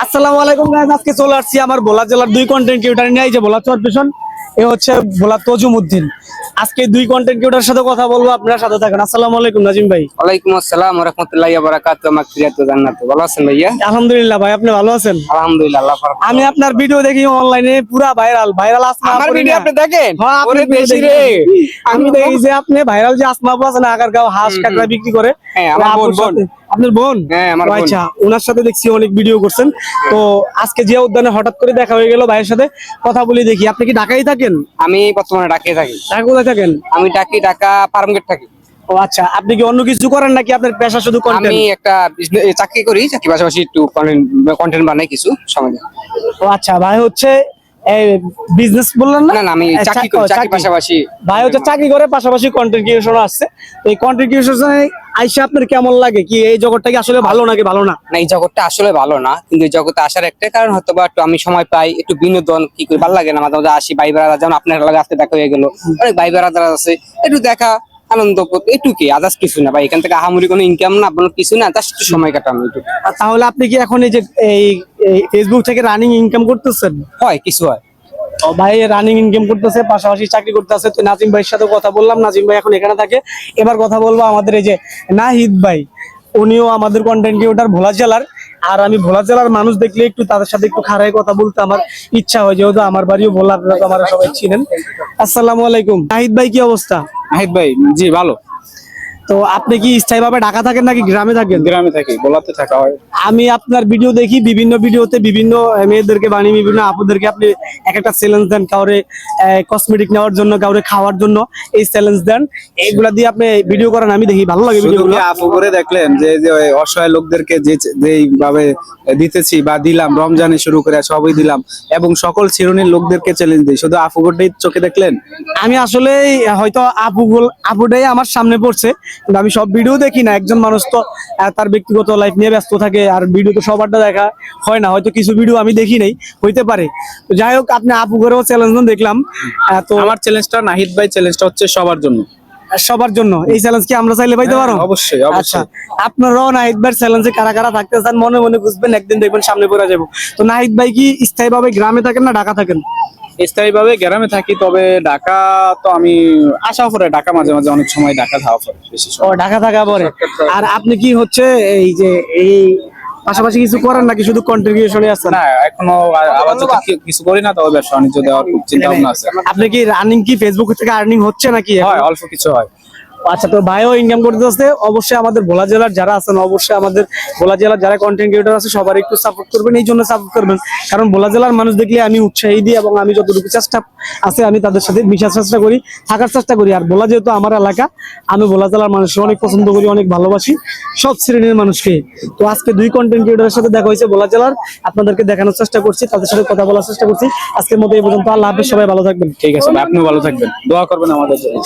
আসসালামু আলাইকুম গাইস, আজকে চলে আসছি আমার ভোলা জেলার দুই কন্টেন্ট ক্রিয়েটর নিয়ে। এই যে ভোলা চরপেশন, এ হচ্ছে ভোলা তজুমউদ্দিন। আজকে দুই কন্টেন্ট ক্রিয়েটরের সাথে কথা বলবো, আপনারা সাথে থাকেন। আসসালামু আলাইকুম নাজিম ভাই। ওয়ালাইকুম আসসালাম ওয়া রাহমাতুল্লাহি ওয়া বারাকাতুহু। মাগফিরাতু জান্নাতু। ভালো আছেন ভাইয়া? আলহামদুলিল্লাহ ভাই, আপনি ভালো আছেন? আলহামদুলিল্লাহ, আল্লাহ পাক। আমি আপনার ভিডিও দেখি অনলাইনে, পুরা ভাইরাল ভাইরাল আসমা আমার আপু ভিডিও না? আপনি দেখেন? হ্যাঁ, ওরে আপনার ভিডিও বেশি দেখি। রে। আমি দেখি যে আপনি ভাইরাল যে আসমা আপু আছে না, আগারগাঁও হাঁস কাঁকড়া বিক্রি করে। হ্যাঁ, আমার আপুর বোন। সাথে। আপনার বোন? হ্যাঁ, আমার ও বোন। আচ্ছা, ওনার সাথে দেখছি অনেক ভিডিও করছেন। তো আজকে জিয়া উদ্যানে হঠাৎ করে দেখা হয়ে গেল, ভাইয়ের সাথে কথা বলি দেখি। আপনি কি ঢাকায় থাকেন? আমি বর্তমানে ঢাকায় থাকি। ঢাকা কোথায় থাকেন? আমি ঢাকা ফার্মগেট থাকি। ও আচ্ছা, আপনি কি অন্য কিছু করেন নাকি আপনার পেশা শুধু কন্টেন্ট? আমি একটা চাকরি করি, চাকরির পাশাপাশি একটু কন্টেন্ট বানাই কিছু সময় দেয়। ও আচ্ছা, ভাই হচ্ছে বিজনেস বললেন না? না না, আমি চাকরি করি, চাকরির পাশাপাশি। ভাই হচ্ছে চাকরি করে পাশাপাশি কন্টেন্ট ক্রিয়েশন আসছে। এই কন্টেন্ট ক্রিয়েশনে আইসা আপনার কেমন লাগে? কি এই জগৎটা কি আসলে ভালো নাকি ভালো না? না, এই জগৎটা আসলে ভালো না, কিন্তু এই জগতে আসার একটা কারণ হয়তো বা একটু আমি সময় পাই, একটু বিনোদন কি করি, ভালো লাগে না মাঝে মাঝে আসি। ভাই বেড়ারা যেমন আপনার লাগে আজকে দেখা হয়ে গেল, অনেক ভাই বেড়াদার আছে, একটু দেখা আনন্দ করতে, একটু কি আদার্স কিছু না ভাই। এখান থেকে আহামরি কোনো ইনকাম না, আপনার কিছু না, জাস্ট একটু সময় কাটানো একটু। তাহলে আপনি কি এখন এই যে এই ফেসবুক থেকে রানিং ইনকাম করতেছেন? হয় কিছু হয়। ও ভাই রানিং ইনকাম করতেছে, পাশাপাশি চাকরি করতেছে। তো নাজিম ভাইয়ের সাথে কথা বললাম, নাজিম ভাই এখন এখানে থাকে। এবার কথা বলবো আমাদের এই যে নাহিদ ভাই, উনিও আমাদের কন্টেন্ট ক্রিয়েটর ভোলা জেলার। আর আমি ভোলা জেলার মানুষ দেখলে একটু তাদের সাথে একটু খারাপ কথা বলতে আমার ইচ্ছা হয়, যেহেতু আমার বাড়িও ভোলা, আপনারা তো আমার সবাই চিনেন। আসসালামু আলাইকুম নাহিদ ভাই, কি অবস্থা? নাহিদ ভাই, জি ভালো। তো আপনি কি স্থায়ীভাবে ঢাকা থাকেন নাকি গ্রামে থাকেন? গ্রামে থাকি, ভোলাতে থাকা হয়। আমি আপনার ভিডিও দেখি, বিভিন্ন ভিডিওতে বিভিন্ন মেয়েদেরকে বানিয়ে, বিভিন্ন আপুদেরকে আপনি এক একটা চ্যালেঞ্জ দেন। কাউরে কসমেটিক নেওয়ার জন্য, কাউরে খাওয়ার জন্য এই চ্যালেঞ্জ দেন। এগুলা দিয়ে আপনি ভিডিও করেন, আমি দেখি, ভালো লাগে ভিডিওগুলো। আপু করে দেখলেন যে যে ওই অসহায় লোকদেরকে যেইভাবে দিতেছি বা দিলাম, রমজানে শুরু করে সবই দিলাম, এবং সকল শ্রেণীর লোকদেরকে চ্যালেঞ্জ দিই, শুধু আপু করটাই চোখে দেখলেন? আমি আসলে হয়তো আপুটাই আমার সামনে পড়ছে, কিন্তু আমি সব ভিডিও দেখি না। একজন মানুষ তো তার ব্যক্তিগত লাইফ নিয়ে ব্যস্ত থাকে, আর ভিডিও তো সবারটা দেখা হয় না। হয়তো কিছু ভিডিও আমি দেখি নাই, হইতে পারে। তো যাই হোক, আপনি আপু করেও চ্যালেঞ্জ দেখলাম। তো আমার চ্যালেঞ্জটা, নাহিদ ভাই চ্যালেঞ্জটা হচ্ছে সবার জন্য। সবার জন্য এই চ্যালেঞ্জ কি আমরা চাইলে পাইতে পারো? অবশ্যই আচ্ছা, অবশ্যই। আপনারাও নাহিদ ভাই চ্যালেঞ্জে কারা কারা থাকতে চান মনে মনে বুঝবেন, একদিন দেখবেন সামনে পড়ে যাবো। তো নাহিদ ভাই কি স্থায়ীভাবে গ্রামে থাকেন না ঢাকা থাকেন? স্থায়ীভাবে গ্রামে থাকি, তবে ঢাকা তো আমি আসা পরে ঢাকা মাঝে মাঝে অনেক সময় ঢাকা থাকা পরে বেশি ও সময়। ঢাকা থাকা পরে। আর আপনি কি হচ্ছে এই যে এই পাশাপাশি কিছু করেন নাকি শুধু কন্টেন্ট ক্রিয়েশনে আছেন? না, এখনো আপাতত কিছু করি না, তবে ব্যবসা বাণিজ্য দেওয়ার চিন্তা ভাবনা আছে। আপনি কি রানিং কি ফেসবুক থেকে আর্নিং হচ্ছে নাকি? হয়, অল্প কিছু হয়। আচ্ছা, তো ভাইও ইনকাম করতে আসছে। অবশ্যই আমাদের ভোলা জেলার যারা আছেন, অবশ্যই আমাদের ভোলা জেলার যারা কন্টেন্ট ক্রিয়েটর আছে সবার একটু সাপোর্ট করবেন। এই জন্য সাপোর্ট করবেন কারণ ভোলা জেলার মানুষ দেখলে আমি উৎসাহী দিই, এবং আমি যতটুকু চেষ্টা আছে আমি তাদের সাথে মিশার চেষ্টা করি, থাকার চেষ্টা করি। আর ভোলা যেহেতু আমার এলাকা, আমি ভোলা জেলার মানুষকে অনেক পছন্দ করি, অনেক ভালোবাসি, সব শ্রেণীর মানুষকে। তো আজকে দুই কন্টেন্ট ক্রিয়েটরের সাথে দেখা হয়েছে ভোলা জেলার, আপনাদেরকে দেখানোর চেষ্টা করছি, তাদের সাথে কথা বলার চেষ্টা করছি। আজকের মতো এই পর্যন্ত। আল্লাহ হাফেজ, সবাই ভালো থাকবেন। ঠিক আছে ভাই, আপনিও ভালো থাকবেন, দোয়া করবেন আমাদের জন্য।